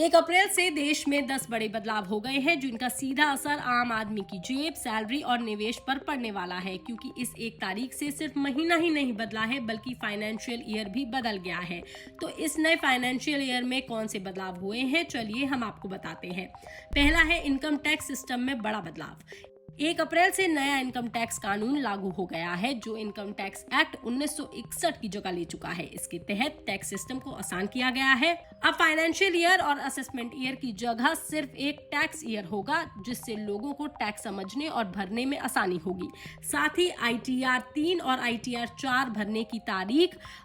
1 अप्रैल से देश में 10 बड़े बदलाव हो गए हैं, जिनका सीधा असर आम आदमी की जेब, सैलरी और निवेश पर पड़ने वाला है। क्योंकि इस 1 तारीख से सिर्फ महीना ही नहीं बदला है, बल्कि फाइनेंशियल ईयर भी बदल गया है। तो इस नए फाइनेंशियल ईयर में कौन से बदलाव हुए हैं, चलिए हम आपको बताते हैं। पहला है इनकम टैक्स सिस्टम में बड़ा बदलाव। 1 अप्रैल से नया इनकम टैक्स कानून लागू हो गया है, जो इनकम टैक्स एक्ट 1961 की जगह ले चुका है। इसके तहत टैक्स सिस्टम को आसान किया गया है। अब फाइनेंशियल ईयर और असेसमेंट ईयर की जगह सिर्फ एक टैक्स ईयर होगा, जिससे लोगों को टैक्स समझने और भरने में आसानी होगी। साथ ही ITR 3 और ITR 4 भरने की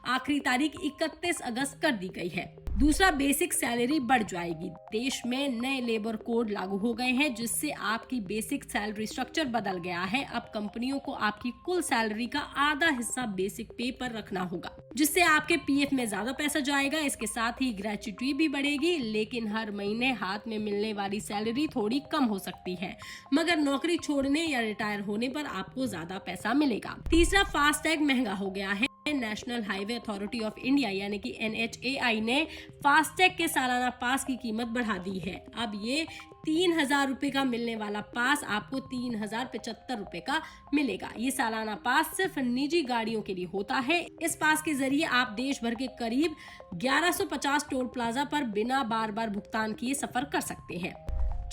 आखिरी तारीख 31 अगस्त कर दी गई है। दूसरा, बेसिक सैलरी बढ़ जाएगी। देश में नए लेबर कोड लागू हो गए हैं, जिससे आपकी बेसिक सैलरी स्ट्रक्चर बदल गया है। अब कंपनियों को आपकी कुल सैलरी का आधा हिस्सा बेसिक पे पर रखना होगा, जिससे आपके PF में ज्यादा पैसा जाएगा। इसके साथ ही ग्रेच्युटी भी बढ़ेगी, लेकिन हर महीने हाथ में मिलने वाली सैलरी थोड़ी कम हो सकती है, मगर नौकरी छोड़ने या रिटायर होने पर आपको ज्यादा पैसा मिलेगा। तीसरा, फास्टैग महंगा हो गया है। National highway authority of India यानी कि NHAI ने फास्टैग के सालाना पास की कीमत बढ़ा दी है। अब ये 3000 रुपए का मिलने वाला पास आपको 3075 रुपए का मिलेगा। ये सालाना पास सिर्फ निजी गाड़ियों के लिए होता है। इस पास के जरिए आप देश भर के करीब 1150 टोल प्लाजा पर बिना बार बार भुगतान किए सफर कर सकते हैं।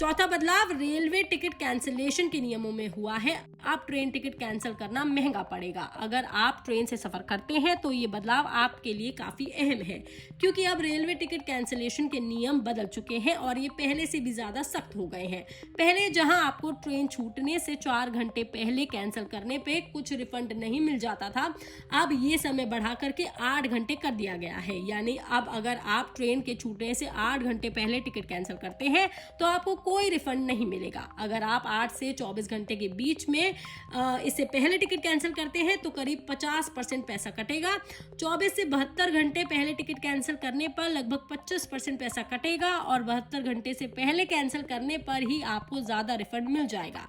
चौथा बदलाव रेलवे टिकट कैंसिलेशन के नियमों में हुआ है। अब ट्रेन टिकट कैंसिल करना महंगा पड़ेगा। अगर आप ट्रेन से सफर करते हैं तो ये बदलाव आपके लिए काफी अहम है, क्योंकि अब रेलवे टिकट कैंसिलेशन के नियम बदल चुके हैं और ये पहले से भी ज्यादा सख्त हो गए हैं। पहले जहां आपको ट्रेन छूटने से 4 घंटे पहले कैंसिल करने पे कुछ रिफंड नहीं मिल जाता था, अब ये समय बढ़ा करके 8 घंटे कर दिया गया है। यानी अब अगर आप ट्रेन के छूटने से 8 घंटे पहले टिकट कैंसिल करते हैं तो आपको कोई रिफंड नहीं मिलेगा। अगर आप 8 से 24 घंटे के बीच में इससे पहले टिकट कैंसिल करते हैं तो करीब 50% पैसा कटेगा। 24 से 72 घंटे पहले टिकट कैंसिल करने पर लगभग 25% पैसा कटेगा और 72 घंटे से पहले कैंसिल करने पर ही आपको ज्यादा रिफंड मिल जाएगा।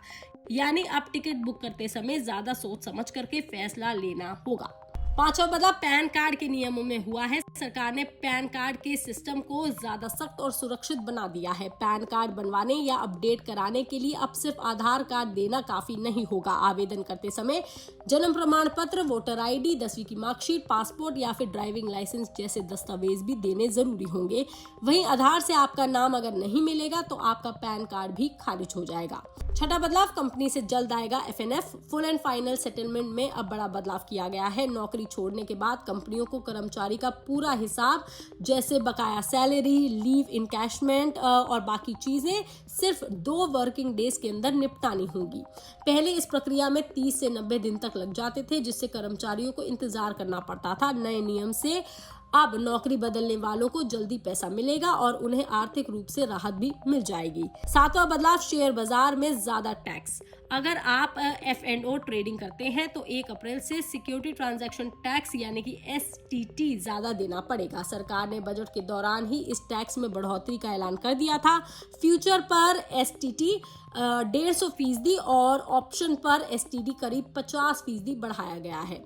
यानी अब टिकट बुक करते समय ज्यादा सोच समझ करके फैसला लेना होगा। पांचवा बदलाव पैन कार्ड के नियमों में हुआ है। सरकार ने पैन कार्ड के सिस्टम को ज्यादा सख्त और सुरक्षित बना दिया है। पैन कार्ड बनवाने या अपडेट कराने के लिए अब सिर्फ आधार कार्ड देना काफी नहीं होगा। आवेदन करते समय जन्म प्रमाण पत्र, वोटर ID, 10वीं की मार्कशीट, पासपोर्ट या फिर ड्राइविंग लाइसेंस जैसे दस्तावेज भी देने जरूरी होंगे। वहीं आधार से आपका नाम अगर नहीं मिलेगा तो आपका पैन कार्ड भी खारिज हो जाएगा। छठा बदलाव, कंपनी से जल्द आएगा FNF। Full and final settlement में अब बड़ा बदलाव किया गया है। नौकरी छोड़ने के बाद कंपनियों को कर्मचारी का पूरा हिसाब, जैसे बकाया सैलरी, लीव इनकैशमेंट और बाकी चीजें सिर्फ 2 वर्किंग डेज के अंदर निपटानी होगी। पहले इस प्रक्रिया में 30 से 90 दिन तक लग जाते थे, जिससे कर्मचारियों को इंतजार करना पड़ता था। नए नियम से अब नौकरी बदलने वालों को जल्दी पैसा मिलेगा और उन्हें आर्थिक रूप से राहत भी मिल जाएगी। सातवां बदलाव, शेयर बाजार में ज्यादा टैक्स। अगर आप F&O ट्रेडिंग करते हैं तो 1 अप्रैल से सिक्योरिटी ट्रांजैक्शन टैक्स यानी कि STT ज्यादा देना पड़ेगा। सरकार ने बजट के दौरान ही इस टैक्स में बढ़ोतरी का ऐलान कर दिया था। फ्यूचर पर STT 150% और ऑप्शन पर STD करीब 50% बढ़ाया गया है।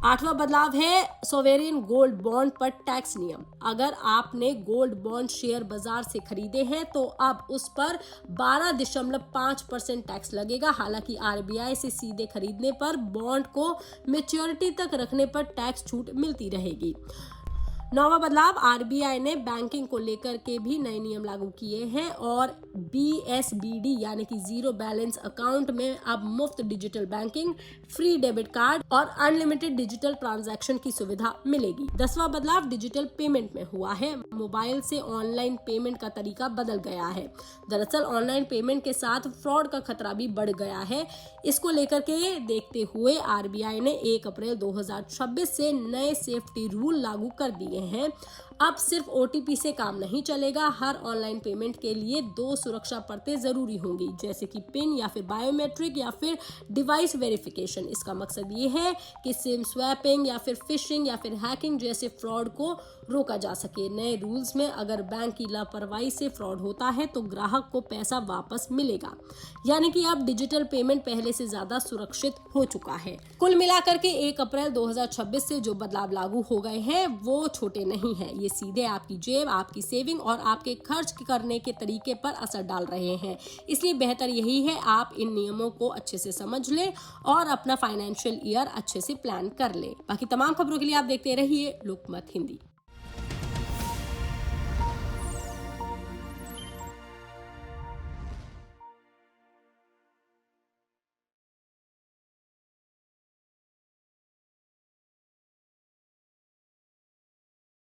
8वां बदलाव है सोवेरियन गोल्ड बॉन्ड पर टैक्स नियम। अगर आपने गोल्ड बॉन्ड शेयर बाजार से खरीदे हैं तो अब उस पर 12.5% टैक्स लगेगा। हालांकि RBI से सीधे खरीदने पर बॉन्ड को मैच्योरिटी तक रखने पर टैक्स छूट मिलती रहेगी। 9वां बदलाव, RBI ने बैंकिंग को लेकर के भी नए नियम लागू किए हैं और BSBD यानी कि जीरो बैलेंस अकाउंट में अब मुफ्त digital banking, free debit card और अनलिमिटेड डिजिटल ट्रांजैक्शन की सुविधा मिलेगी। 10वां बदलाव डिजिटल पेमेंट में हुआ है। मोबाइल से ऑनलाइन पेमेंट का तरीका बदल गया है। दरअसल ऑनलाइन पेमेंट के साथ फ्रॉड का खतरा भी बढ़ गया है। इसको लेकर के देखते हुए RBI ने 1 अप्रैल 2026 से नए सेफ्टी रूल लागू कर दिए हैं। अब सिर्फ OTP से काम नहीं चलेगा। हर ऑनलाइन पेमेंट के लिए 2 सुरक्षा परतें जरूरी होंगी, जैसे कि पिन या फिर बायोमेट्रिक या फिर डिवाइस वेरिफिकेशन। इसका मकसद ये है कि सिम स्वैपिंग या फिर फिशिंग या फिर हैकिंग जैसे फ्रॉड को रोका जा सके। नए रूल्स में अगर बैंक की लापरवाही से फ्रॉड होता है तो ग्राहक को पैसा वापस मिलेगा। यानी कि अब डिजिटल पेमेंट पहले से ज्यादा सुरक्षित हो चुका है। कुल मिलाकर के 1 अप्रैल 2026 से जो बदलाव लागू हो गए हैं वो छोटे नहीं है। ये ये सीधे आपकी जेब, आपकी सेविंग और आपके खर्च करने के तरीके पर असर डाल रहे हैं। इसलिए बेहतर यही है आप इन नियमों को अच्छे से समझ लें और अपना फाइनेंशियल ईयर अच्छे से प्लान कर लें। बाकी तमाम खबरों के लिए आप देखते रहिए लोकमत हिंदी।